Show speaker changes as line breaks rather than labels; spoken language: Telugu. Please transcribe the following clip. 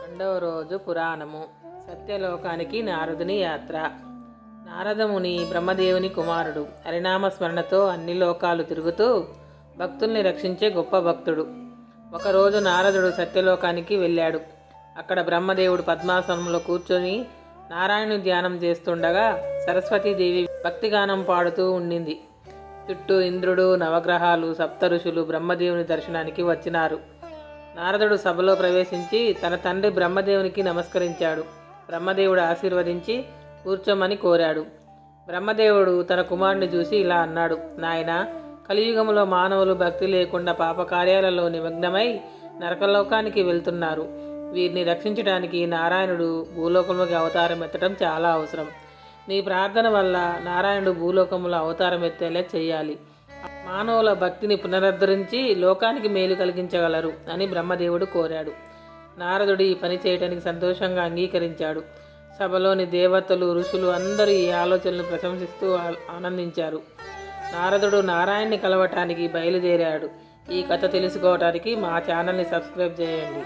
రెండవ రోజు పురాణము. సత్యలోకానికి నారదుని యాత్ర. నారదముని బ్రహ్మదేవుని కుమారుడు. హరినామ స్మరణతో అన్ని లోకాలు తిరుగుతూ భక్తుల్ని రక్షించే గొప్ప భక్తుడు. ఒకరోజు నారదుడు సత్యలోకానికి వెళ్ళాడు. అక్కడ బ్రహ్మదేవుడు పద్మాసనంలో కూర్చొని నారాయణుని ధ్యానం చేస్తుండగా సరస్వతీదేవి భక్తిగానం పాడుతూ ఉండింది. చుట్టూ ఇంద్రుడు, నవగ్రహాలు, సప్త ఋషులు బ్రహ్మదేవుని దర్శనానికి వచ్చినారు. నారదుడు సభలో ప్రవేశించి తన తండ్రి బ్రహ్మదేవునికి నమస్కరించాడు. బ్రహ్మదేవుడు ఆశీర్వదించి కూర్చోమని కోరాడు. బ్రహ్మదేవుడు తన కుమారుని చూసి ఇలా అన్నాడు: నాయనా, కలియుగంలో మానవులు భక్తి లేకుండా పాపకార్యాలలో నిమగ్నమై నరకలోకానికి వెళ్తున్నారు. వీరిని రక్షించడానికి నారాయణుడు భూలోకంలోకి అవతారం ఎత్తడం చాలా అవసరం. నీ ప్రార్థన వల్ల నారాయణుడు భూలోకంలో అవతారం ఎత్తేలా చేయాలి. మానవుల భక్తిని పునరుద్ధరించి లోకానికి మేలు కలిగించగలరు అని బ్రహ్మదేవుడు కోరాడు. నారదుడు ఈ పని చేయడానికి సంతోషంగా అంగీకరించాడు. సభలోని దేవతలు, ఋషులు అందరూ ఈ ఆలోచనను ప్రశంసిస్తూ ఆనందించారు. నారదుడు నారాయణ్ణి కలవటానికి బయలుదేరాడు. ఈ కథ తెలుసుకోవటానికి మా ఛానల్ని సబ్స్క్రైబ్ చేయండి.